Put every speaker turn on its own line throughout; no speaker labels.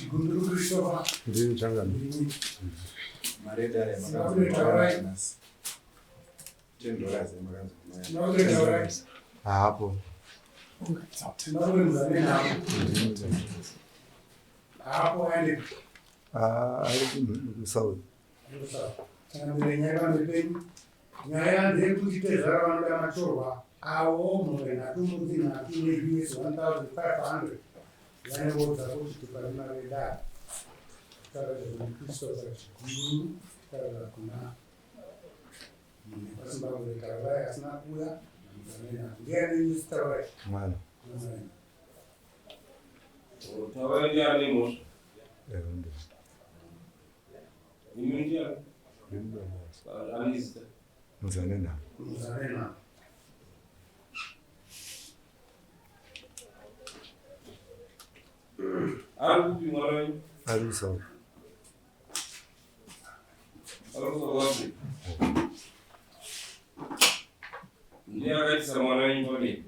Chigunduru Christopher.
Ndini changani.
Mareda ya
$10. $10.
Hapo.
Hapo ende.
Sawa.
Nyaya ndepeni. Nyaya ndekuchitezvara vanoda machorwa avo mumwe natumudzi natune US 1,500 vanovodza kuti tipari mareda taura Christopher Chigunduru taura kuna pazimbabwe taura asina kuuya ndiani taura
Mwana.
Taura ndiani mos?
Ndo.
Ndiani? Anista.
Mzanena.
Algo maravilhoso.
Algo sawa.
Wapi? Ndiye akaisa mwananchi pale.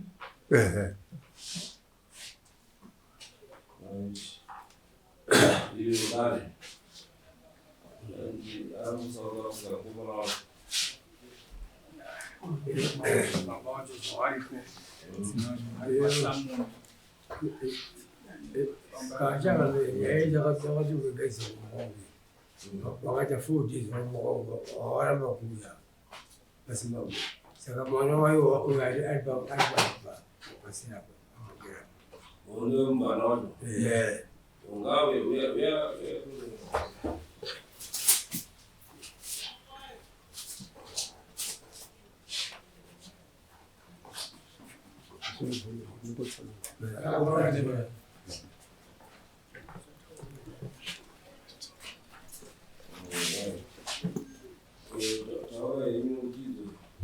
Hiyo dale. Algo sawa kwa kubwa.
Kachana yaenda wakati ukegeza wakati fuji wala makuja basi mambo sasa mwana wao alba basi hapo
Ndio mbana wao. Ungawe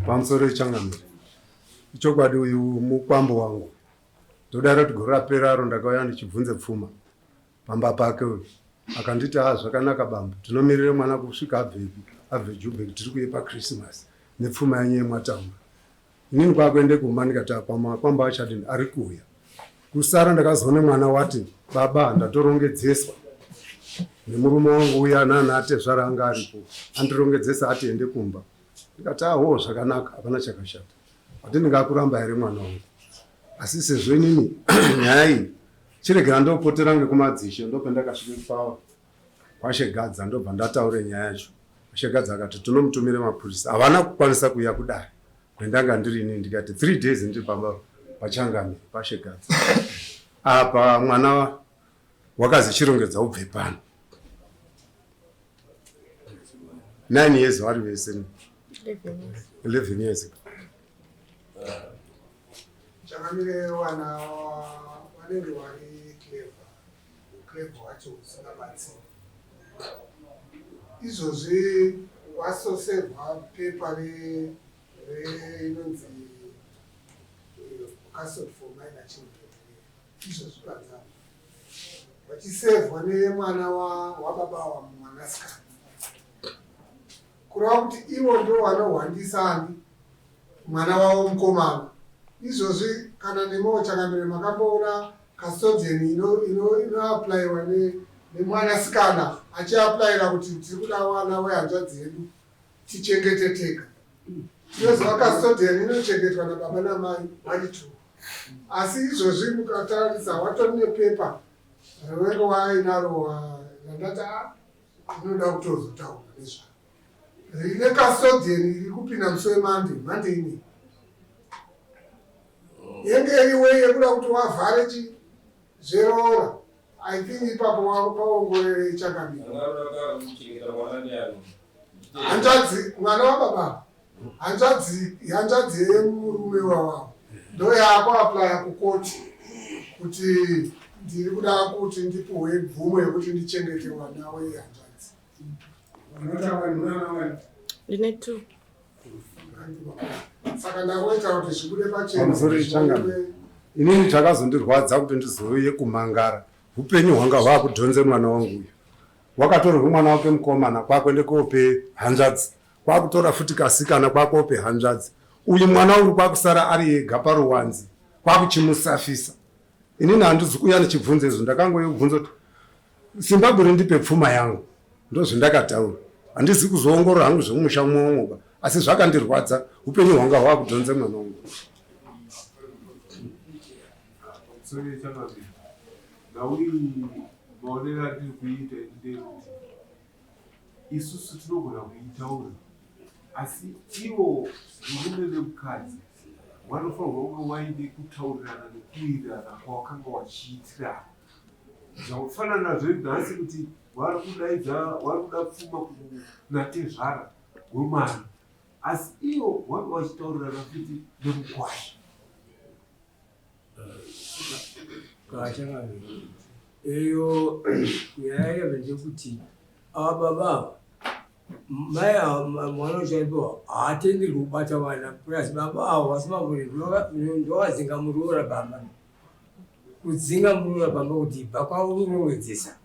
Pamusoro changani. Chokwadi uyu mukwambo wangu. Ndodaro kuti gore rapera ro ndakauya ndichibvunze pfuma. Pamba pake uyu akanditi zvakanaka bambo. Tinomirira mwana kusvika abve Joburg tiri kuipa Christmas. Nepfuma yenyu yemwataura. Inini kwakuende kumba ndikati kwamba achadini ari kuuya. Kusara ndakazoone mwana wati baba ndatorongedzeswa. Nemurume wangu uya nanate zvaranga aripo. Andirongedzesa ati ende kumba. Ndikati zvakanaka hapana chakashata. Ati ndingakuramba here mwana wangu. Asi sezvo inini nyaya iyi chiregera ndopotera ngekumadzishe ndopendakasvika kwaShegadza ndobva ndataure nyaya yacho. Shegadza akati tinomutumira mapurisa. Havana kukwanisa kuuya kudai. Ndanga ndiri inini ndikati 3 days ndiri pachangami paShegadza. Apa mwana wakazi chirongedza ubve pano. 9 years vari vese. 11 years.
Chakamire wana vanenge vari clever wacho usingabatsi. Izvozvi wasosevha pepa inonzi Castle for Minor Children. Izvozvi panzano vachisevhwa nemwana wababa wamwanasikana. Kureva kuti ivo ndo vanohwandisa mwana wavo mukomana. Izvozvi kana nemowo Chakamire makamboona custodian inoapplywa nemwanasikana achiapplyira kuti tiri kuda wana wehanzvadzi yedu tichengeteteka. Tinoziva custodian inochengetwa nababa namai vari 2. Asi izvozvi mukatarisa watori nepepa rinenge wainaro randati inoda kutozotaura nezvaro. Rine custodian iri kupinda musi weMonday ini. Yenge iriwe yekuda kuti wavhare zveroora. I think ipapo waongorere Chakamire. Hanzvadzi mwana wababa. Hanzvadzi yemurume wawavo. Ndo yaakuaplya kukoti kuti ndiri kuda kuti ndipuhwe mvumo yekuti ndichengete mwana wehanzvadzi.
Ndine 2.
Saka ndakuita kuti zvibude pachena.
Pamusoro changani. Inini chakazondirwadza kuti ndizouye kumangara. Upenyu hwanga hwakudhonze mwana wangu uyu. Wakatorwa mwana wake mukomana kwakuende kope hanzvadzi. Kwakutora futi kasikana kwakope hanzvadzi. Uyu mwana uri kwakusara ari ega paruwanzi. Kwakuchimusafisa. Inini handizi kuuya ndichibvunza izvo. Ndakangoye kubvunza kuti Zimbabwe rindipe pfuma yangu, ndozvandakataura. Handisi kuzoongorora hangu zvemumusha mumwe, asi zvakandirwadza upenyu hwanga hwakudhonze mwana wangu.
Sorry, Chamazi. Ngauri maonera tiri kuita ndekuti isusu tinogona kuitaura, asi ivo murume nemukadzi vanofanirwa kunge waine kutaurirana nekuwirirana kwawakanga wachiitira. Zvakafanana zvenhasi kuti vari kuda pfuma kunatezvara gwemwana, asi ivo vanga vachitaurirana futi nemukwasha.
Kachangani eyo nyaya yekuti ababa mai mwana uchaiwa haatenderwi kubata vana plus baba avo vasimaburi ndovazinga muroora baba kudzinga muroora baba kuti pakwavo unowedzesa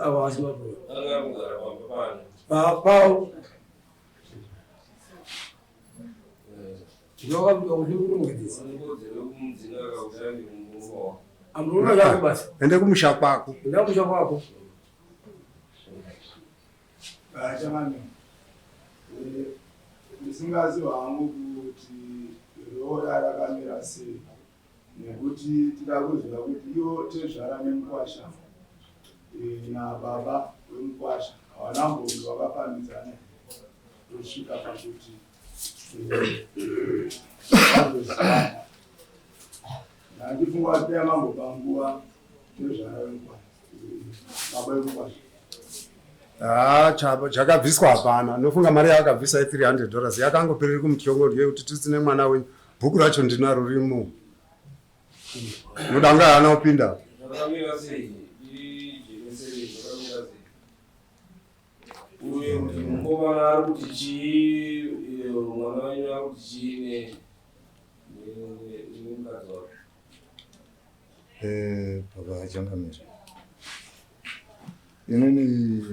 avo vasimaburi pakwavo ndokabuda kuti unowedzesa amuroora kubasa
ende kumusha kwako.
enda kumusha kwako.
Chamani, ndisingaziva hangu kuti roora rakamira sei, nekuti tida kuziva kuti ivo tezvara nemukwasha nababa wemukwasha havana mbongo vakafambidzana kusvika pakuti vazozivana. Ndandifunga kuti yamambopa nguva tezvara wemukwasha baba wemukwasha.
Chakabviswa hapana. Nofunga mari yakabvisa $300 yakangoperera kumutyongo yekuti tisine mwana wenyu. Bhuku racho ndinaro rimo. Nodanga hana kupinda.
Zvakamira sei? Ijekeseri zvakamira sei? Uye kuti mukomana ari kuti chii, mwana wenyu ari kuti chii nemukadzi wake?
Baba Changamire. Inini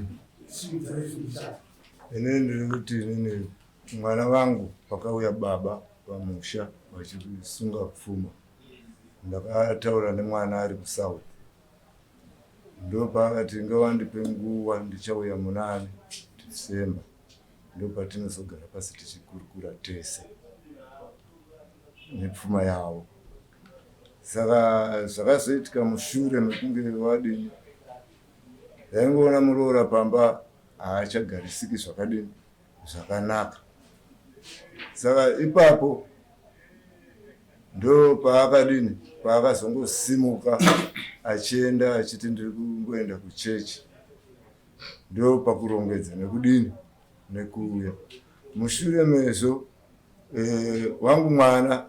ndiri kuti mwana wangu pakauya baba pamusha vachisunga pfuma, ndakataura nemwana ari kuSouth. Ndopaakati ngawandipe nguva ndichauya muna December, ndopatinozogara pasi tichikurukura tese nepfuma yavo. Saka zvakazoitika mushure mekunge wadini yaingoona muroora pamba haachagarisiki zvakadini zvakanaka. Saka ipapo ndo paakadini paakazongosimuka achienda achiti ndiri kungoenda kuchechi. Ndo pakurongedza nekudini nekuuya. Mushure mezvo wangu mwana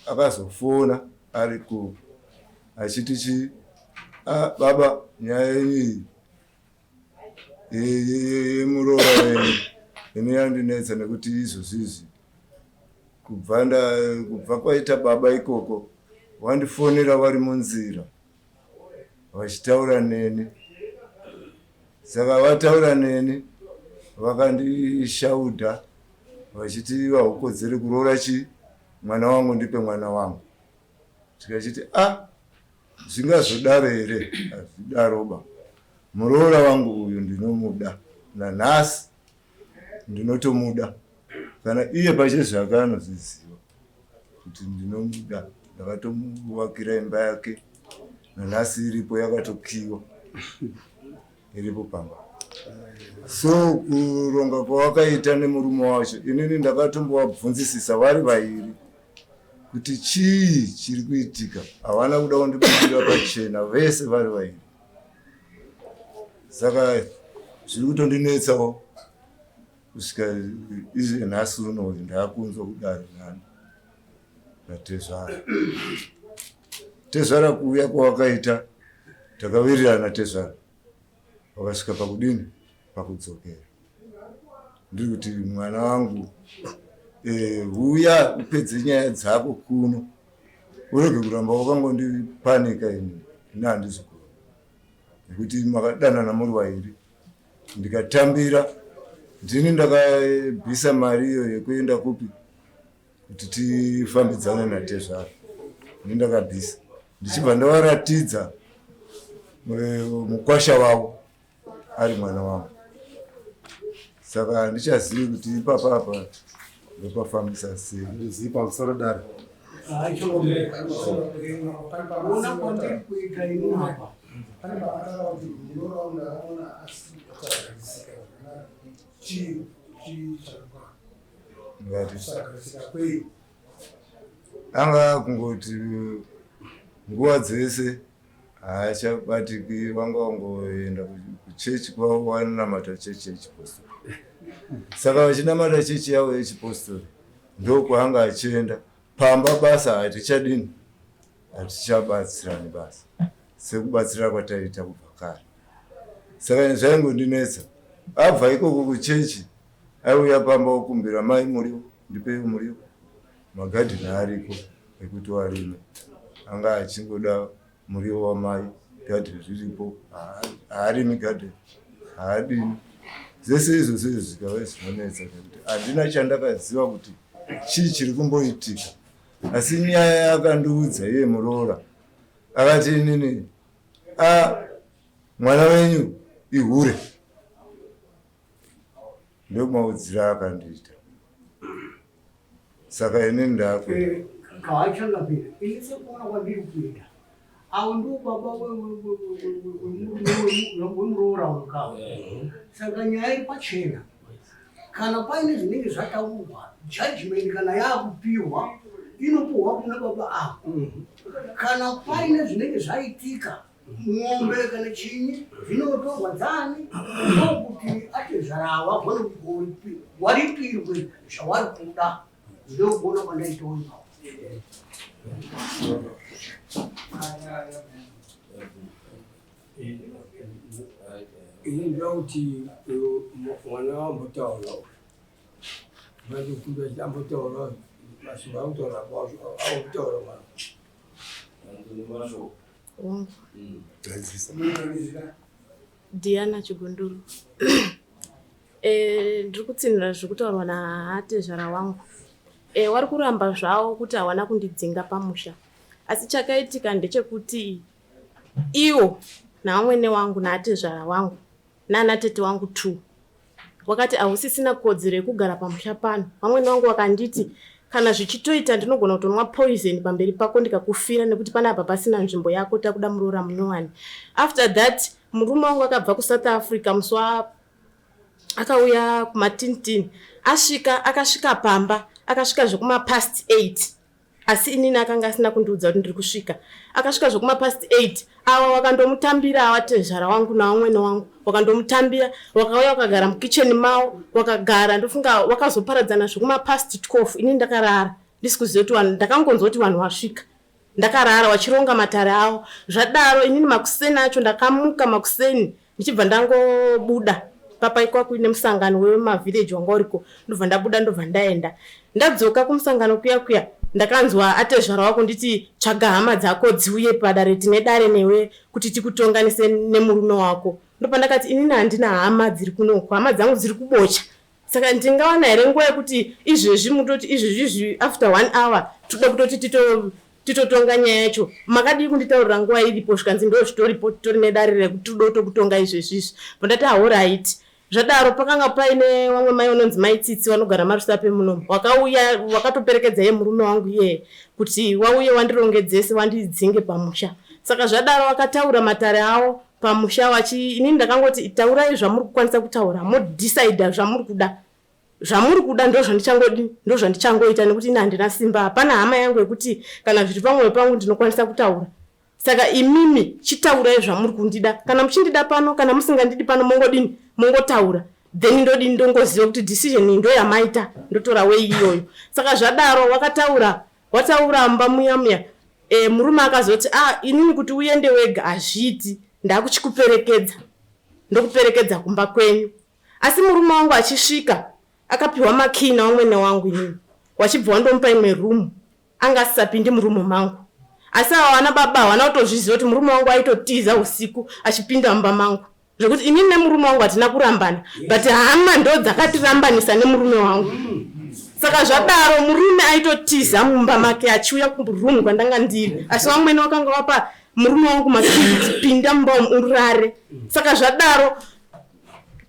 akazofona ariko achiti baba nyaya yenyu yemuroora ine yandinetsa nekuti izvozvizvi kubva kwaita baba ikoko wandifonera wari munzira vachitaura neni. Saka vataura neni vakandishaudha vachiti vahukodzere kuroora mwana wangu ndipe mwana wangu. Tikachiti zvingazodaro here? Hazvidaroba. Muroora wangu uyu ndinomuda, nanhasi ndinotomuda. Kana iye pachezvake anozviziva kuti ndinomuda, ndakatomuvakira imba yake, nanhasi iripo yakatokiwa, iripo pamba. So kuronga kwawakaita nemurume wacho, inini ndakatombovabvunzisisa vari vairi kuti chii chiri kuitika. Havana kuda kundibudira pachena vese vari vairi. Saka zviri kutondinetsawo kusvika izvi nhasi uno ndaakunzwa kudaro nani naTezvara. Tezvara kuuya kwawakaita takawirirana Tezvara, wakasvika pakudini, pakudzokera. Ndiri kuti mwana wangu uya upedze nyaya dzako kuno, urege kuramba wakangondipanika ini handizokona. Nekuti makadanana muri vairi, ndikatambira ndini ndakabvisa mari iyo yekuenda kupi kuti tifambidzane naTezvara. Ndini ndakabvisa ndichibva ndavaratidza mukwasha wavo ari mwana wangu. Saka handichazivi kuti ipapa apa ndopafambisa sei.
Ndizivi pamusoro dare.
Una kwandiri kuita ino hapa.
Pane pakataura kuti munorawo ndakaona asi kusagarisika kusagarisika kwei
anga kungoti nguva dzese haachabatiki, vanga vangoenda kuchechi kwavo vanonamata chechi yechipostori. Saka vachinamata chechi yavo yechipostori ndokwaanga achienda pamba basa hatichadini, hatichabatsirani basa sekubatsira kwataita kubva kare. Saka zvaingondinetsa abva ikoko kuchechi aiuya pamba okumbira mai muriwo, ndipei muriwo, magadhini ariko ekuti warime, anga achingoda muriwo wamai, gadhini riripo, haarimi gadhini, haadini. Zvese izvozvo zvikava zvinonetsa kuti handina chandakaziva kuti chii chiri kumboitika. Asi nyaya yakandiudza iye muroora akati inini mwana wenyu ihure, ndomaudzira akandiita. Saka inini ndakwenda
kawachangapira ilise kuona kwandiri kuenda awo ndo baba wemuroora wakawa. Saka nyaya ipachena kana paine zvinenge zvataurwa judgment kana yakupiwa inopuhwa kuna baba ako. Kana paine zvinenge zvaitika mwombe kana chinyi zvinotorwa dzani ndokuti atezvarawa gone waripirwe zvawari kuda. Ndokubona kwandaitoona ini ndauti mwana wambotaura vandikunda chitambotaura masuva akutaura akutaura
wangu Diana Chigunduru. Ndiri kutsinira zvekutaurwa naatezvara wangu. Wari kuramba zvavo kuti hawana kundidzinga pamusha. Asi chakaitika ndechekuti iwo naamwene wangu naatezvara wangu naanatete wangu 2 wakati hausisina kodzero yekugara pamusha pano. Vamwene wangu wakanditi kana zvichitoita ndinogona kutonwa poison pamberi pako ndikakufira nekuti pana apa pasina nzvimbo yako takuda muroora munowani. After that murume wangu akabva kuSouth Africa muswa akauya kumatintini, akasvika pamba, akasvika zvekuma past 8. Asi inini akanga asina kundiudza kuti ndiri kusvika. Akasvika zvekuma past 8 awa wakandomutambira awatezvara wangu naamwene wangu, wakandomutambira wakauya wakagara mukitcheni mao, wakagara ndofunga wakazoparadzana zvekuma past 12. Inini ndakarara ndisikuziva kuti vanhu, ndakangonzwa kuti vanhu wasvika, ndakarara wachironga matare avo. Zvadaro inini makuseni acho ndakamuka makuseni ndichibva ndangobuda papa ikwaku ine musangano wemavillage wanga uriko, ndobva ndabuda ndobva ndaenda. Ndadzoka kumusangano kuya ndakanzwa atezvara wako nditi tsvaga hama dzako dziuye padare tine dare newe kuti tikutonganise nemurume wako. Ndopa ndakati inini handina hama dziri kunoko, hama dzangu dziri kubocha. Saka ndingawana here nguva yekuti izvezvi mutoti izvezvi after 1 hour toda kutoti titotonga nyaya yacho. Makadii kunditaurira nguva iripo zvikanzi ndo zvitoripo titori nedare rekuti toda kutonga izvezvizvi. Ndati alright. Zvadaro pakanga paine vamwe mai unonzi maitsitsi vanogara Marusape muno. Wakauya wakatoperekedza ye murume wangu iye kuti wauye wandirongedzese wandidzinge pamusha. Saka zvadaro wakataura matare avo pamusha inini ndakangoti taurai zvamuri kukwanisa kutaura, modecide zvamuri kuda. Zvamuri kuda ndo zvandichangoita nekuti ina handina simba. Hapana hama yangu yekuti kana zviri pamwoyo pangu ndinokwanisa kutaura. Saka imimi chitaurai zvamuri kundida. Kana muchindida pano kana musingandidi pano mongodini mongotaura. Then ndongoziva kuti decision ndo yamaita ndotora way iyoyo. Saka zvadaro wataura amba muya murume akazoti inini kuti uende wega azviti, ndakuchikuperekedza ndokuperekedza kumba kwenyu. Asi murume wangu achisvika akapiwa makey naamwene wangu inini, wachibva wandomupa imwe room, anga asisapindi murume mangu. Asi wana baba wana kutozviziva kuti murume wangu aitotiza usiku achipinda mumba mangu. Zvekuti inini nemurume wangu hatina kurambana, but hama ndo dzakatirambanisa nemurume wangu. Saka zvadaro murume aitotiza mumba make achiuya kuroom kwandanga ndiri. Asi vamwene wakanga murume wangu masiku pinda mumba urare. Saka zvadaro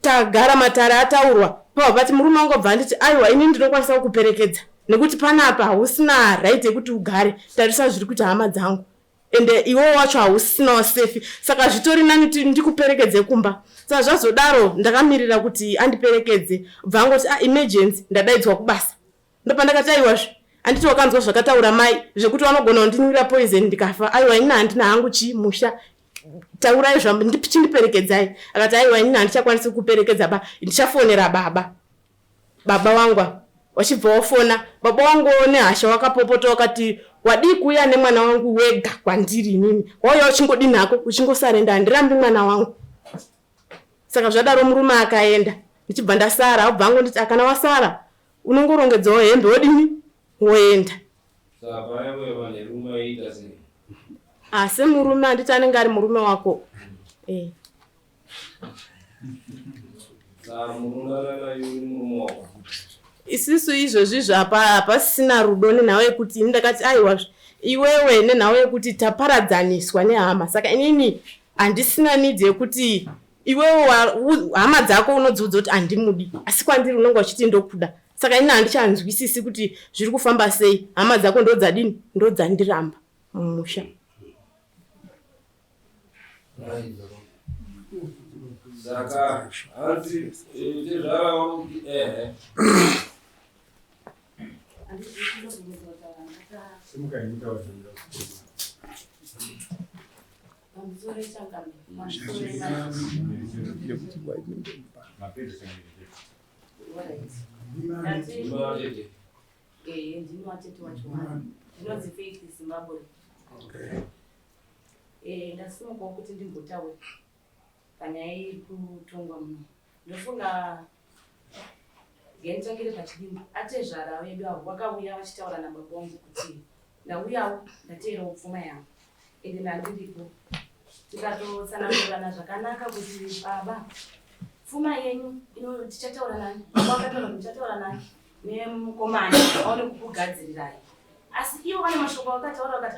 tagara matare ataurwa pabva pati murume wangu obva anditi aiwa ini ndinokwanisa kukuperekedza nekuti panapa hausina right yekuti ugare, tarisa zviri kuita hama dzangu ende iwo wacho hausinawo sefi, saka zvitori nani ndikuperekedze kumba. Saka zvazodaro ndakamirira kuti andiperekedze, bva angoti emergency ndadaidzwa kubasa. Ndopa ndakati aiwazve anditi wakanzwa zvakataura mai zvekuti vanogona kundinwira poison ndikafa. Aiwa ini handina hangu chimusha, taurai zvambo ndichindiperekedzai. Akati aiwa ini handichakwanisi kukuperekedza ba, ndichafonera baba wangu. Wachibva wafona baba wangu nehasha wakapopota wakati wadi kuuya nemwana wangu wega kwandiri inini, wauya uchingodini hako uchingosarenda, handirambi mwana wangu. Saka zvadaro murume akaenda, ndichibva ndasara. Obva angonditi akana wasara unongorongedzawo hembe wodini woenda.
Saka paya vane rume waita sei?
Asi murume anditi anenge ari murume wako.
Saka munonana yuri murume wako.
Isisu izvozvi hapasisina rudo nenhau yekuti ndakati aiwa iwewe nenhau yekuti taparadzaniswa nehama. Saka inini handisina nidhi yekuti iwewe hama dzako unodzudza kuti handimudi, asi kwandiri unonga uchiti ndokuda. Saka ini handichanzwisisi kuti zviri kufamba sei. Hama dzako ndodzadini, ndodzandiramba mumusha.
Saka anti tezvarawo
ndasimuka kuti ndimbotaura panyaya yekutongwa muno. Ndofunga ngenditangire pachidimbu atezvara vedu avo vakauya vachitaura nababa wangu kuti ndauyawo ndateerawo pfuma yangu ende ndandiripo. Tikatotsanangurana zvakanaka kuti baba pfuma yenyu tichataura nani, baba vakataura kuti tichataura nani nemukomana aone kukugadzirirai. Asi ivo vane mashoko vakataura vakati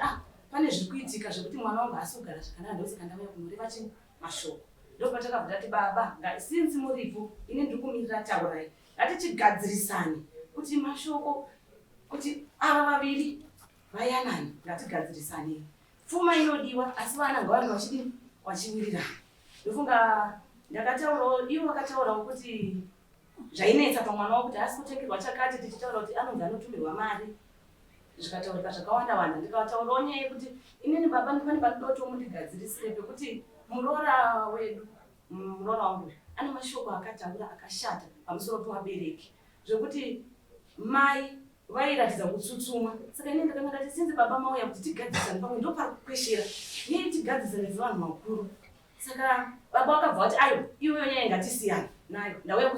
pane zviri kuitika zvekuti mwana wangu haasi kugara zvakanaka, ndosaka ndauya kunoreva chinhu mashoko. Ndopatakabva tati baba sinzi muripo ini ndiri kumirira taurai, ngatichigadzirisane kuti mashoko kuti ava vaviri vayanani, ngatigadzirisane. Pfuma inodiwa asi vana ngavange vachiwirirana. Ndofunga ndakataurawo ivo vakataurawo kuti zvainetsa pamwana wavo kuti haasi kutengerwa chakati, tichitaura kuti anonzi anotumirwa mari, zvikataurika zvakawanda wanda. Ndikataurawo nyaya yekuti inini baba pane pandoto mundigadzirisire pekuti muroora wedu, muroora wangu ane mashoko akatambura akashata pamusoro pevabereki zvekuti mai vairatidza kutsutsumwa. Saka inini ndakanga ndati sinzi baba mauya kuti tigadzisane pamwe ndopari kukweshera yei tigadzisane sevanhu vakuru. Saka baba vakabva vati aiwa iweyo nyaya ngatisiyane nayo, ndauya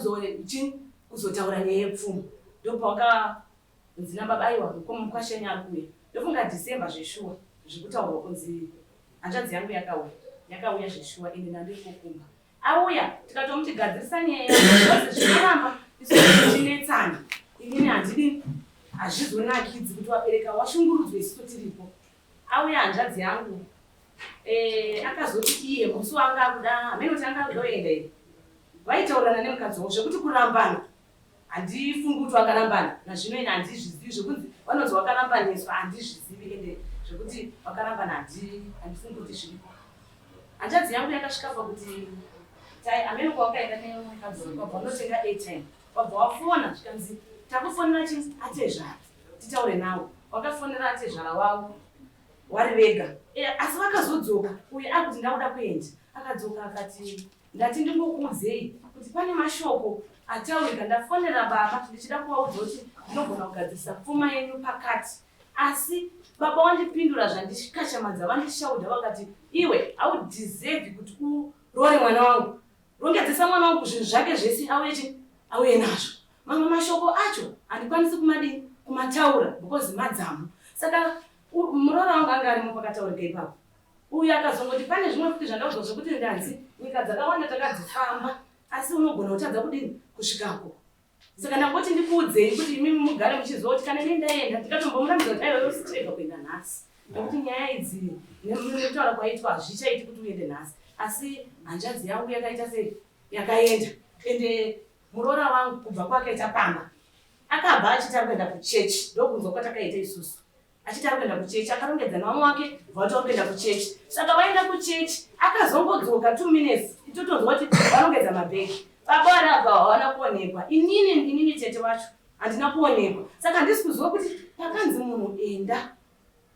kuzotaura nyaya yepfuma. Ndopawakanzi nababa aiwa mukwashenya ari kuuya. Ndofunga December zveshuwa zvikutaurwa kunzi hanzvadzi yangu yakauya zveshuwa ende ndandiri kukumba. Auya tikatomuti gadzirisane nyaya yavo zvinoramba tinetsana. Inini handidi hazvizonakidzi kuti wabereka washungurudzwa isu tiripo. Auya hanzvadzi yangu akazoti iye musi wanga akuda hamene kuti anga kudoenda iri vaitaurana nemukadzi wavo zvekuti kurambana handifungi kuti wakarambana nazvino ine handizvizivi, zvekunzi vanonzi wakarambaniswa handizvizivi ende zvekuti wakarambana handifungi kuti zviripo. Hanzvadzi yangu yakasvika pakuti hamene kwawakaenda nemukadzi wabva unotenga airtime, wabva wafona zvikanzi takufonera chinzi atezvara titaure nawo. Wakafonera atezvara wavo wari vega, asi vakazodzoka. Uye akuti ndauda kuenda akadzoka akati ndati ndingokuudzei kuti pane mashoko ataurika, ndafonera baba ndichida kuvaudza kuti ndinogona kugadzirisa pfuma yenyu pakati. Asi baba wandipindura zvandikashamadza, vandishaudha vakati iwe haudhiservi kuti urore mwana wangu, rongedzesa mwana wangu zvinhu zvake zvese auye nazvo. Mamwe mashoko acho handikwanisi kumataura because madzamu. Saka muroora wangu anga arimo pakataurika ipapo. Uyu akazongoti pane zvimwe futi zvandaudzwa zvokuti ndanzi nyika dzakawanda takadzifamba asi unogona kutadza kudini kusvikako. Saka ndangoti ndikuudzei kuti imi mugare muchiziva kuti kana ine ndaenda ndikatombomuramidza kuti aiwa usitega kuenda nhasi. Nokuti nyaya idzi Nekutaura kwaitwa hazvichaiti kuti uende nhasi. Asi hanzvadzi yangu yakaita sei yakaenda. Ende muroora wangu kubva kwakaita pamba. Akabva achita kuenda kuchechi. Ndokunzwa kwatakaita isusu. Achita kuenda kuchechi akarongedza nevamwe wake vati kuenda kuchechi. Saka vaenda kuchechi akazongodzoka 2 minutes. Itotonzwa kuti varongedza mabhegi. Baba arabva hawana kuonekwa. Inini tete wacho handina kuonekwa. Saka handisi kuziva kuti pakanzi munhu enda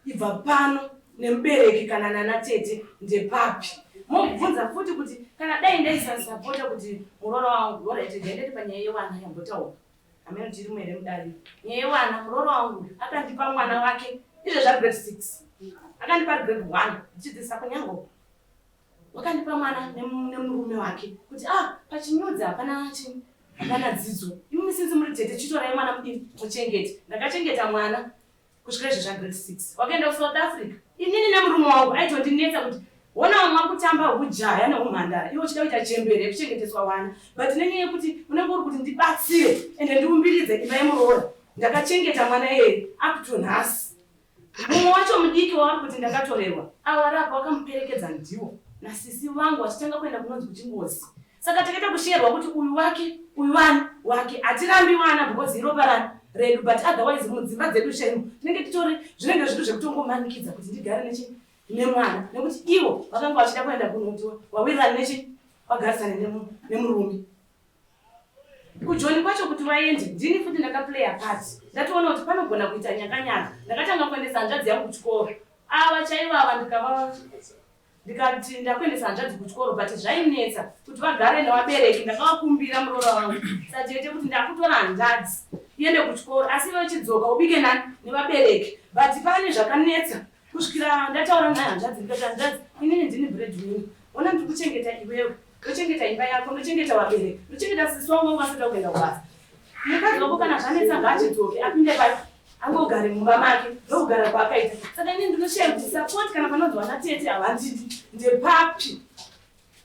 ibva pano nemubereki kana nana tete ndepapi. Mobvunza futi kuti kana dai ndaisasapota kuti muroora wangu ndiendete panyaya yewana yambotaura. Amene tiri mwere mudari. Nyaya yewana muroora wangu akandipa mwana wake izvezva grade 6. Akandipa grade 1 ndichidzidzisa kunyango. Wakandipa mwana nemurume wake kuti pachinyudzi hapana dzidzo. Imi sinzi muri tete chitorai mwana mudini muchengete. Ndakachengeta mwana kusvika izvezva grade 6. Wakaenda kuSouth Africa. Inini nemurume wangu aitondinetsa kuti wona umwe kutamba hujaya neumhandara iwo chida kuita chembere yekuchengeteswa wana. But nenyaya yekuti unenge uri kuti ndibatsire ende ndiumbiridze imba yemuroora. Ndakachengeta mwana iyeye up to nhasi. Mumwe wacho mudiki wavari kuti ndakatorerwa awarapa wakamuperekedza ndiwo nasisi vangu achitanga kuenda kunonzi kuchingozi. Saka takaita kusherwa kuti uyu wake uyu wake hatirambi wana because iropa redu, but otherwise mudzimba dzedu shemu tinenge titori zvinenge zvinhu zvekutongomanikidza kuti ndigare nemwana nekuti ivo vakanga vachida kuenda kunoti wawirirana wagarisana nemurume. Kujoni kwacho kuti vaende ndini futi ndakaplaya part. Ndatoona kuti panogona kuita nyakanyaka. Ndakatanga kuendesa hanzvadzi yangu kuchikoro. Ava chaivava ndikati ndakuendesa hanzvadzi kuchikoro but zvainetsa kuti vagare nevabereki. Ndakavakumbira muroora wangu satete kuti ndakutora hanzvadzi iende kuchikoro asi vachidzoka ubike nevabereki. But pane zvakanetsa kusvikira ndataura naye hanzvadzi ndikati hanzvadzi inini ndini breadwinner. Ona ndiri kuchengeta iwewe. Ndochengeta imba yako, ndochengeta vabereki, ndochengeta sisi wangu vasida kuenda kubasa. Mukadzi wako kana zvanetsa ngaachidzoke apinde pasi angogare mumba make ndokugara kwaakaita. Saka inini ndinoshaya kuti sapoti kana panonzi vana tete havandidi ndepapi.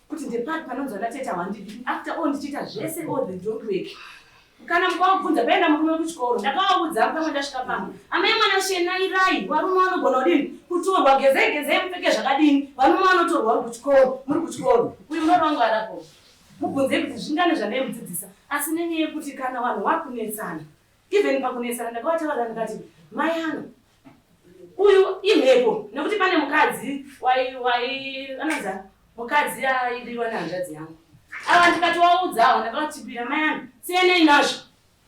Kuti ndepapi panonzi vana tete havandidi. After all ndichiita zvese all they don't work. Kana mukavabvunza paenda murume kuchikoro ndakavaudza pamwe ndasvika pamwe amai mwana shenairai varume vanogona kudini kutorwa gezei mupfeke zvakadini varume vanotorwa muri kuchikoro. Uyu muroora wangu arapo mubvunze kuti zvingane zvandaimudzidzisa asi nenyaya yekuti kana vanhu vakunetsana even pakunetsana ndakavataura ndikati mai ana uyu imhepo nekuti pane mukadzi anonza mukadzi aidiwa nehanzvadzi yangu. Ava ndikatovaudza ava ndakavatipira mai ana sienei nazvo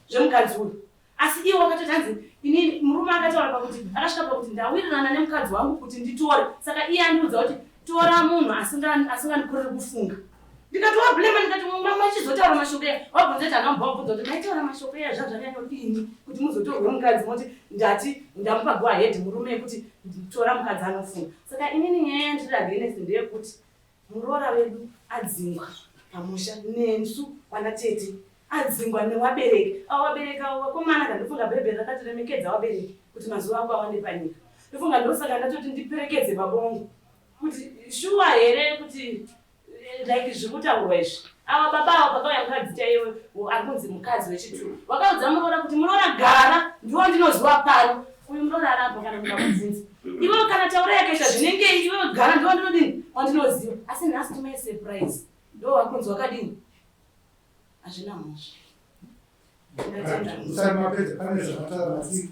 zvemukadzi uyu. Asi iwo wakatotanzi inini murume akataura pakuti akasvika pakuti ndawirirana nemukadzi wangu kuti nditore. Saka iye andiudza kuti tora munhu asingandikuriri kufunga. Ndikatovablema ndikati mama chizotaura mashoko eya wabvunza kuti angamba wabvunza kuti maitaura mashoko eya zvazvakanyodini kuti muzotorwe mukadzi moti ndati ndamupa go ahead murume yekuti tora mukadzi anofunga. Saka inini nyaya yandiri against ndeyekuti muroora wedu adzingwa pamusha nensu vana tete adzingwa nevabereki. Avo vabereki avo vakomana kandofunga bhebheri rakatiremekedza vabereki kuti mazuva ako awande panyika. Ndofunga ndosaka ndatoti ndiperekedze babongo kuti shuwa here kuti like zvikutaurwa izvi. Ava baba avo pakauya mukadzi chaiwe ari kunzi mukadzi wechituru vakaudza muroora kuti muroora gara ndiwo ndinoziva pano. Uyu muroora arapo kana mukabvunza iwe kana taura yakaita zvinenge iwe gara ndiwo ndinodini wandinoziva. Asi nhasi timai surprise ndo wakunzi wakadini hazvina mhosva.
Musari mapedza pane zvakataura asi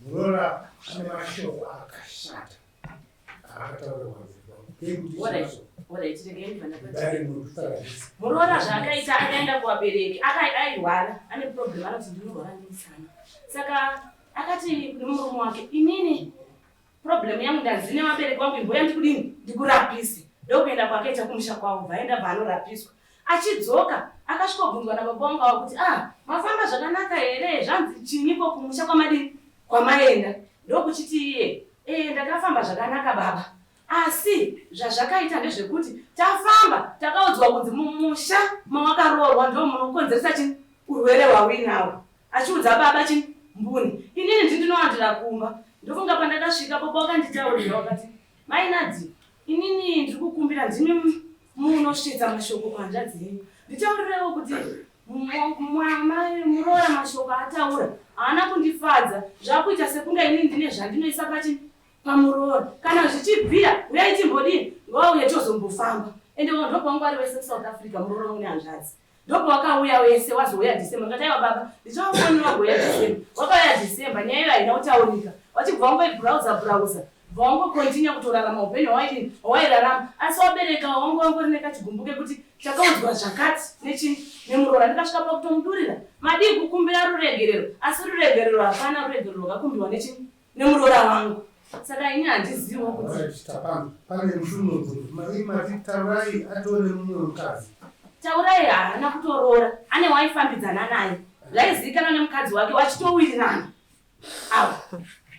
muroora ane mashoko akashata akataura
muroora zvaakaita akaenda kuvabereki airwara ane problem anoti ndinorwara nemusana. Saka akati kune murume wake inini problem yangu ndazine vabereki vangu imboya ndikudini ndikurapise. Ndokuenda kwakaita kumusha kwavo vaenda vaanorapiswa. Achidzoka akasvikobvunzwa nababa vangu avo kuti mafamba zvakanaka here zvanzi chinyiko kumusha kwamadini kwamaenda. Ndokuchiti iye ndakafamba zvakanaka baba asi zvazvakaita ndezvekuti tafamba takaudzwa kunzi mumusha mawakaroorwa ndo munokonzeresa chini urwere hwawinawo. Achiudza baba chini mbuni inini ndinowandira kumba. Ndofunga pandakasvika baba wakanditaurira wakati mainadzi inini ndiri kukumbira ndini munosvitsa mashoko kuhanzvadzi yenyu. Nditaurirewo kuti muroora mashoko ataura haana kundifadza zvakuita sekunga inini ndine zvandinoisa pamuroro kana zvichibvira uyai timbodini ngauye tozombofamba ende ndopangwari wese South Africa muroro mune hanzvadzi ndopo wakauya wese wazouya December ngataiwa baba ndichafanira kuuya December wakauya December nyaya iyo haina kutaunika wachibva wangoibrowser vango continue kutorarama upenyu hwairarama asi wabereka wangori nekachigumbuke kuti chakaudzwa zvakati nemurora ndikasvika pakutomudurira madii kukumbira ruregerero asi ruregerero hapana ruregerero rwakakumbiwa nemurora wangu saka ini handizivo kuti
pane mushumo taurai atore mumwe mukadzi
taurai haana kutorora ane waifambidzana naye zvaizivikanwa nemukadzi wake wachitowirirana avo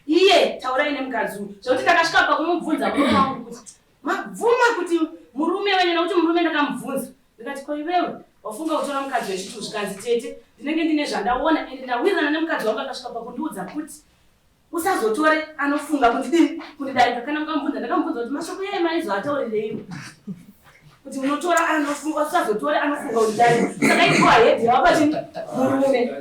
iye taurai nemukadzi uyu zvokuti ndakasvika pakumubvunza murume wangu kuti mabvuma kuti murume wenyu nekuti murume ndakamubvunza ndikati ko iwewe wafunga kutora mukadzi wechitu zvikanzi tete ndinenge ndine zvandaona ende ndawirirana nemukadzi wangu akasvika pakundiudza kuti usazotore anofunga kundidarika kana mukamubvunza ndakamubvunza kuti mashoko yai maizvo ataurireiwo kuti unotora anofunga usazotore anofunga kundidarika saka ikuwa hedhi yawabati murume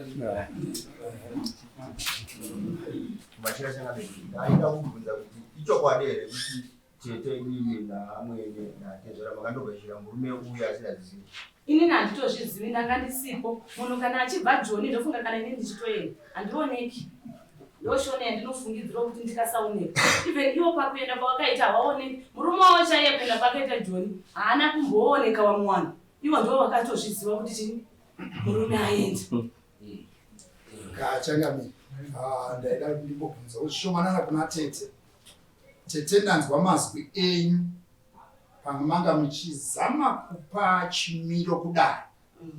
machira chakadai ndaida kubvunza kuti ichokwadi here kuti tete inini naamwene natezvera makandobashira murume uyu asinazivi
inini handitozvizivi ndanga ndisipo munhu kana achibva Joni ndofunga kana inini ndichitoenda handioneki ndoshone yandinofungidzira kuti ndikasaoneka even iwo pakuenda pawakaita hawaoneki murume wavo chaiye kuenda pakaita Joni haana kumbooneka wamwana iwo ndo wakatozviziva kuti chini murume aenda
kachangamira ndaida kuti ndimbobvunza uzvishomanana kuna tete ndanzwa mazwi enyu pamwe manga muchizama kupa chimiro kudare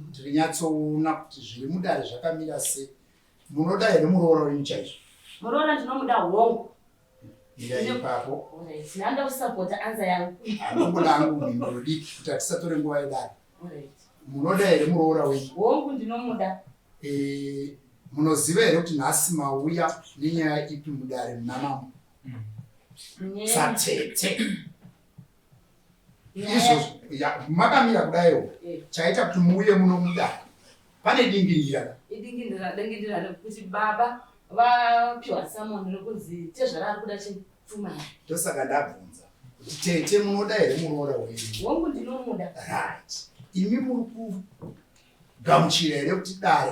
ndiri nyatsoona kuti zviri mudare zvakamira sei munoda here muroora wenyu chaizvo
muroora ndinomuda hongu
mira ipapo
ndanda kusapota anza yangu
anongoda angu mhinduro diki kuti hatisatore nguva yedare munoda here muroora wenyu
hongu ndinomuda
munoziva here kuti nhasi mauya nenyaya ipi mudare munamamo satete izvozvo makamira kudaiwo chaita kuti muuye muno mudare pane dingindira
idingindira kuti baba vapiwa samoni rokunzi tezvara ari kuda chipfuma
ndosaka ndabvunza kuti tete munoda here muroora wenyu
hongu ndinomuda
right imi muri kugamuchira here kuti dare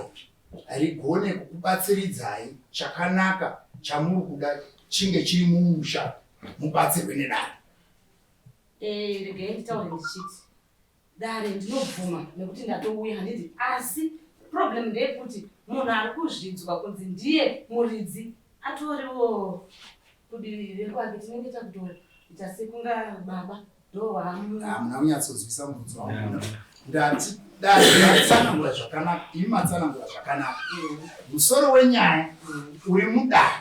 rigone kukubatsiridzai chakanaka chamuri kuda chinge chiri mumusha mubatsirwe nedare
regai nditaure ndichiti dare ndinobvuma nekuti ndatouya handiti asi problem ndeyekuti munhu ari kuzvidzwa kunzi ndiye muridzi atoriwo kudivi rekwake tinenge takutoita sekunga baba ndo
hamuna kunyatsozwisa mubvunzo wangu ndati dare matsanangura zvakanaka imi matsanangura zvakanaka musoro wenyaya uri mudare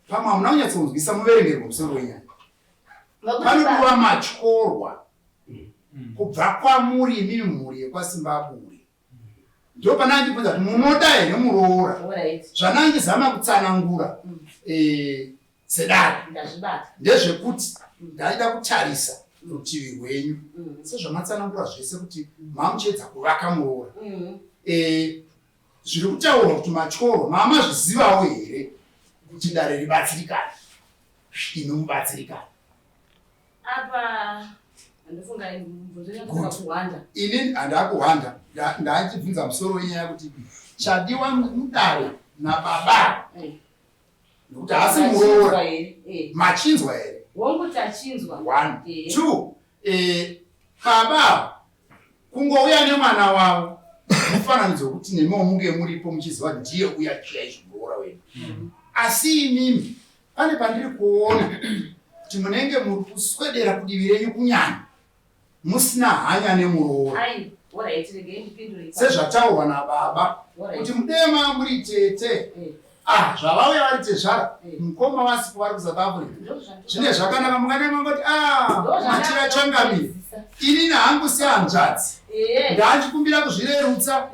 pamwe hamuna kunyatsonzwisa muverengerwa musoro wenyaya panoduwa matyorwa kubva kwamuri imimi mhuri yekwaSimbabwe ndo pana ndibvunza kuti munoda here muroora zvanangizama kutsanangura sedare ndezvekuti ndaida kutarisa rutivi rwenyu sezvamatsanangura zvese kuti mamuchiedza kuvaka muroora zviri kutaurwa kuti matyorwa mamazvizivawo here kuti dare ribatsirikana inomubatsirikana
apa ndofunga kuhwanda
ini handakuhwanda ndachibvunza musoro wenyaya kuti chadiwa mudare nababa nokuti hasi muroora machinzwa here
hongu tachinzwa
1 2 baba kungouya nemwana wavo mufananidzo wekuti nemiwo munge muripo muchiziva ndiye uya chaizvo muroora wenyu asi imimi pane pandiri kuona kuti munenge muri kuswedera kudivi renyu kunyanya musina hanya nemuroora sezvataurwa nababa kuti mudema muri tete zvavauya vari tezvara mukoma wasipo vari kuSouth Africa zvine zvakanaka munganemangoti matira changamira ini nahangu sehanzvadzi ndachikumbira kuzvirerutsa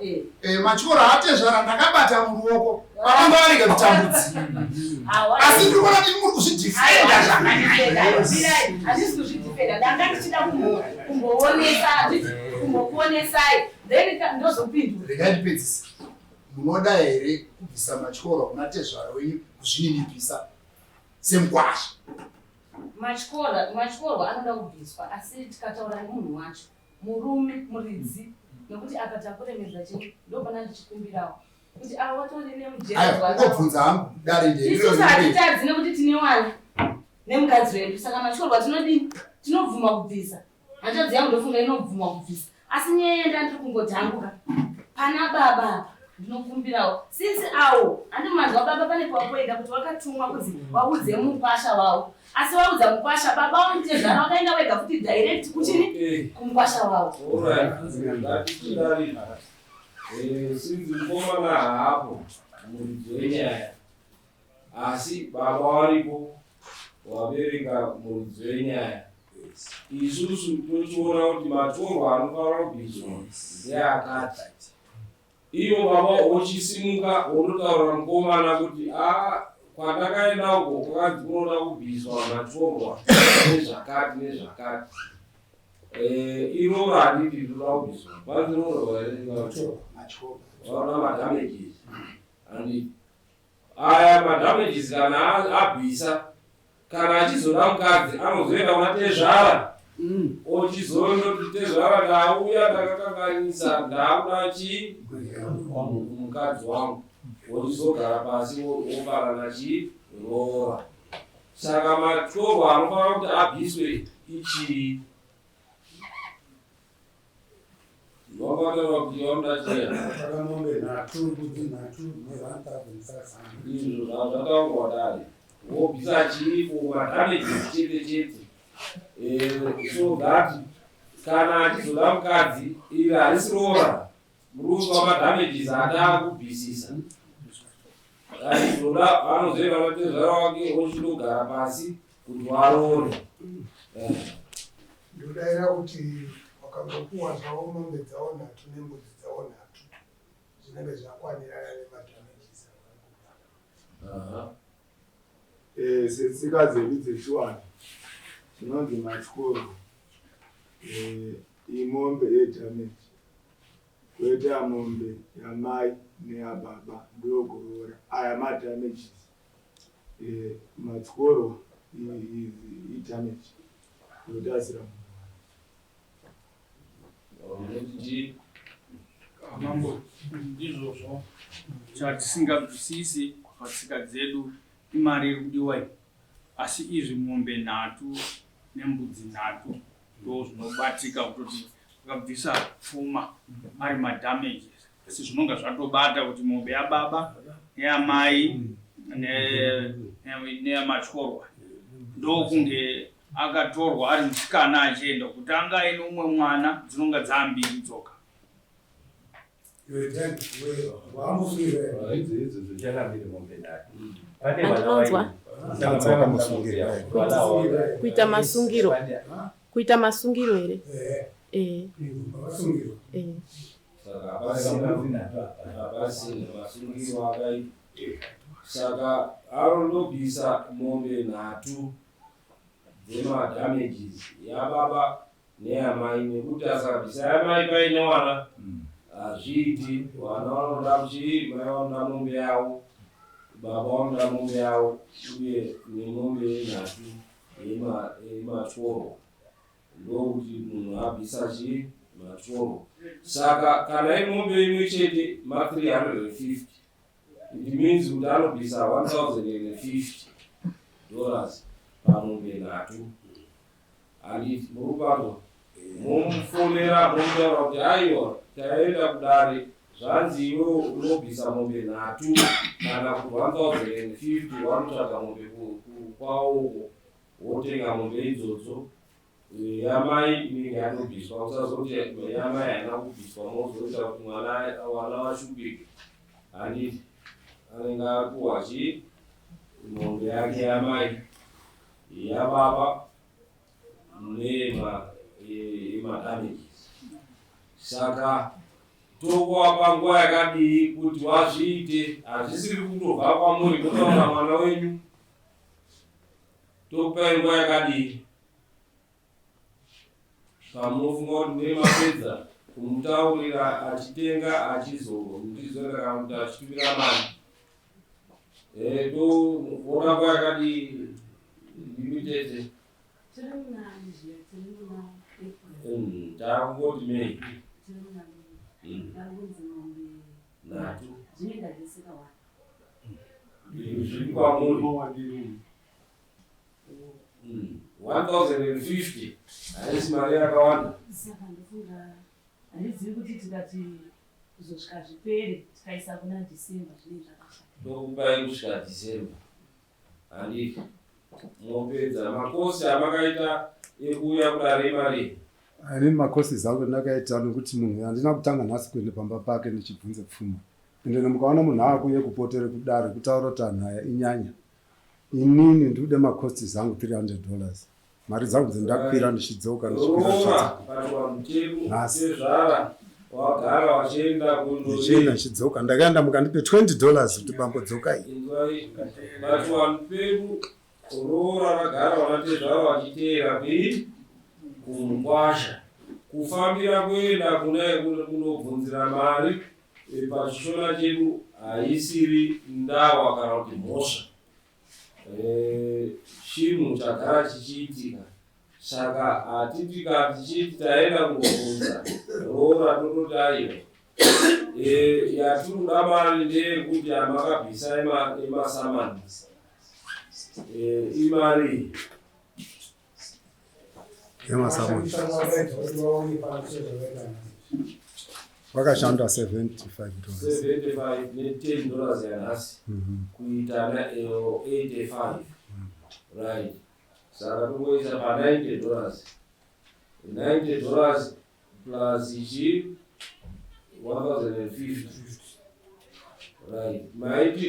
matyoro atezvara ndakabata muruoko pavanga varege kutambudzi asi ndiri kuona kuti muri kuzvidhifenda
zvakanyanya kuzvidhifenda ndanga ndichida kumbokuonesai then ndozopindura
regai ndipedzisa munoda here kubvisa matyoro kuna tezvara wenyu kuzvininipisa semkwasha.
Matyorwa anoda kubviswa, asi tikataura nemunhu wacho murume muridzi, nokuti akatakuremedza chii ndopana ndichikumbirawo kuti avo vatori
nemujezvaungobvunza hangu
isusu hatitadzi nekuti tine wana nemukadzi wedu, saka matyorwa tinodini, tinobvuma kubvisa. Hanzvadzi yangu ndofunga inobvuma kubvisa, asi nyaya ndandiri kungotanguka pana baba ndinokumbirawo sisi awo handimanzwa baba pane pawapoenda kuti wakatumwa kuzi waudze mukwasha wawo, asi waudza mukwasha baba wanitezvara wakaenda wega kuti direct kuchini kumukwasha wawo.
Sinzi mukomana haapo muridzi wenyaya, asi baba waripo wabereka muridzi wenyaya. Isusu tochiona kuti matyorwa anofanira kubviswa ndeakati. Iyo baba ochisimuka onotaurira mukomana kuti kwandakaenda uko kwakanzi kunoda kubviswa matyorwa nezvakati nezvakati. Iroro handiti rinoda kubviswa, kwanzi rinoda vaona madamages. Handiti aya madamages kana abvisa, kana achizoda mukadzi anozoenda kuna tezvara ochizoona tezvara ndauya ndakakanganisa ndauda chii mukadzi wangu, ochizogara pasi obarana chii rora. Saka matyorwa anofanira kuti abviswe ichii ndinofanira kuti yauda izvo zvataurwa dare wobvisa chiripo madamages chete chete. So that kana achizoda mukadzi iri harisi rora murume wamadamages haada kubvisisa, achizoda anozoenda matezvara wake ochindogara pasi kuti warore.
Ndodaira kuti wakangopuwa zvawo mombe dzawo nhatu nembudzi dzawo nhatu zvinenge zvakwanirana nemadamages avangopa.
Setsika dzedu dzechiwanhu tinonzi matyoro, imombe yedamage, koita mombe yamai neyababa ndogorora. Aya madamages. Matyoro idamage yotasira
munhu. Ndizvozvo chatisingabvisisi patsika dzedu imari iri kudiwa, asi izvi mombe nhatu nembudzi nhatu ndo zvinobatika kutoti vakabvisa pfuma ari madamages, asi zvinonga zvatobata kuti mombe yababa neyamai neyamatyorwa ndokunge akatorwa ari musikana achienda kuti anga aine umwe mwana dzinonga dzambiri dzoka.
Kuita masungiro here.
Saka hapasina masungiro akaita. Saka anondobvisa mombe nhatu dzemadamages yababa neyamai, nekuti asakabvisa yamai paine wana hazviiti. Wana vanoda kuchii, mai vanoda mombe yavo, baba vanoda mombe yavo, uye nemombe nhatu yematyorwa ndokuti munhu abvisa chii matyorwa. Saka kana imombe imwe chete ma350, it means kuti anobvisa $1,050 pamombe nhatu. Handiti murupatwa momufonera momutaura kuti aiwa taenda kudare zvanzi iwe unobvisa mombe nhatu kana kuti $1,050 wanotsvaga mombe kwawoko wotenga mombe idzodzo. Yamai inenge yanobviswa, usazoti yamai haina kubviswa mozoita kuti wana washupike. Handiti anenge akuwa chii mombe yake yamai, yababa nemadamages. Saka tokuwapa nguva yakadii kuti wazviite, hazvisiri kundobva kwamuri kutoona mwana wenyu. Tokupai nguva yakadii pamunofunga kuti mune mapedza kumutaurira achitenga achizoenda kana kuti achitumira mari. Toona nguva yakadii Limited. Ndakungoti mei. Natu. Zviri kwamuri. 1050. Haisi mari yakawanda.
Saka ndofunga handizivi kuti tikati kuzosvika zvipere tikaisa kuna December zvinenge zvakashata.
Ndokupai kusvika December. Handiti. Mopedza makosi amakaita ekuuya kudare mari.
Ani makosi zangu ndakaita nokuti munhu handina kutanga nhasi kuenda pamba pake ndichibvunze pfuma. Ende mukaona munhu akuye kupotere kudare kutaura kuti nhaya inyanya. Inini ndude makosti zangu $300. Mari zangu dzendakwira ndichidzoka
ndichikwira sezvara wagara wachienda
kundochenda ndichidzoka ndakaenda mukandipe $20 kuti bambodzoka iyi.
Pachwanhu pedu roora ragara vanatezvara vachiteera kumungwasha kufambira kuenda kunobvunzira mari pachishona chedu haisiri ndawa kana kuti mhosva. Chinhu chagara chichiitika. Saka hatitika tichiti taenda kunobvunza roora tototi aiwa yatinoda mari ndeyekuti hamakabvisa emasamani imari
yemasamani wakashanda $75
$10 yanhasi kuita $85. Right. Saka tongoisa pa $90. $90 plus ichi 1050. Right.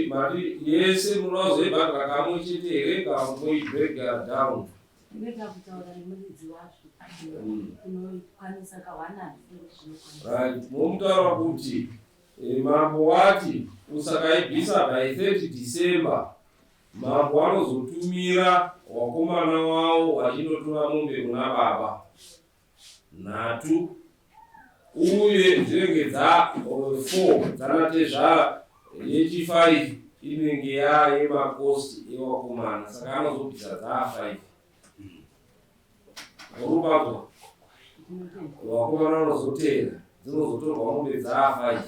Mari yese munozoibhadhara kamwe chete here kana moibreaka down.
Ndinoita kutaura nemuridzi wacho unokwanisa kawanani.
Right. Momutaura kuti mambo wati usakaibvisa by 30 December. Mambo anozotumira wakomana wavo wachinotora mombe kuna baba nhatu uye dzinenge 4 dzanatezvara yechi5 inenge yemakosti ewakomana saka anozobvisa 5. Urubazwa wakomana vanozotera dzinozotorwa mombe 5.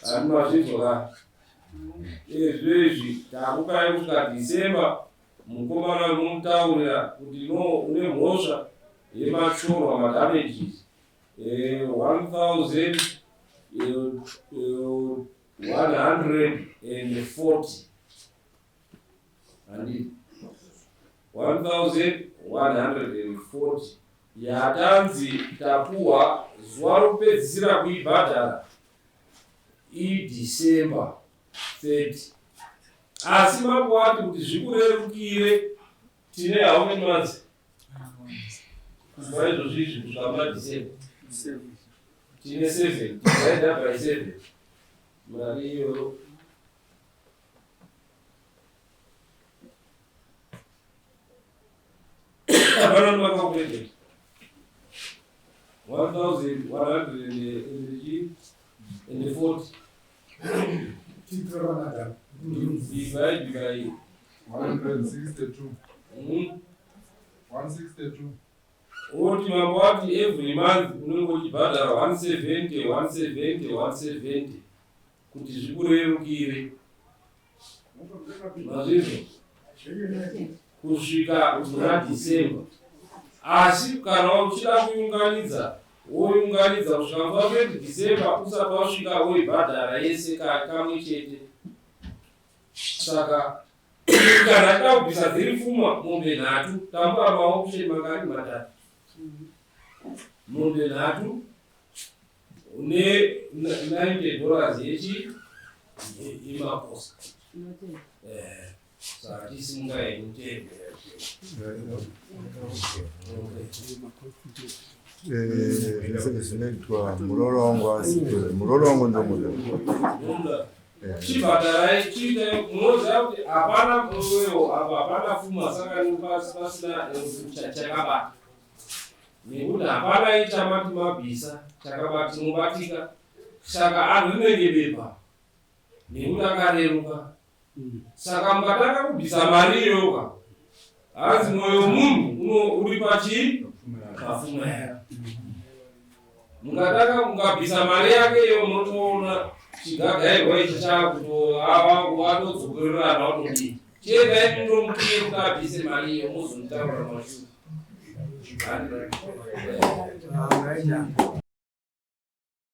Handi mazvizvoka izvezvi takupai kusvika December mukomana nomutaurira kuti une mhosva yemachorwa madamages 1140 handi 1140 yatanzi tapuwa zuva rokupedzisira kuibhadhara iDecember 30. Asi mambo wati kuti zvikurerukire tine how many months? Kuva izvozvi zvikusvika December. Tine 7. Tisaenda by 7. Mari iyoyo. Hapana ndomakakureketa. 1140. Divide by
162. 162.
Oti mambo wati every month unenge uchibhadhara 170 kuti zvikurerukire. Mazvizvo kusvika kuna December. Asi kana uchida kuunganidza woiunganidza kusvika nguva 20 December usati wasvika woibhadhara yese kamwe chete. Saka kana takubvisa dziri pfuma mombe nhatu tambura maoption makari matatu. Mombe nhatu une $90 yechi imakosti. Saka tisimungai mutende.
Zvinoitwa murorongo ndomuda
chibhadharai chiite munoziva kuti hapana kuwewo apa hapana pfuma saka pasina chakabata nekuti hapana ichamati mabvisa chakabati mubatika saka anhu rinenge bepa nekuti akareruka Saka mukataka kubvisa mari iyoka, hanzi mwoyo wemunhu uri pafumera. Mukabvisa mari yake iyo munotoona chigagairwa ichi chakutoadodzokererana watodii. Chiendai mundomutuye kuti abvise mari iyo muzonitaurira mashure.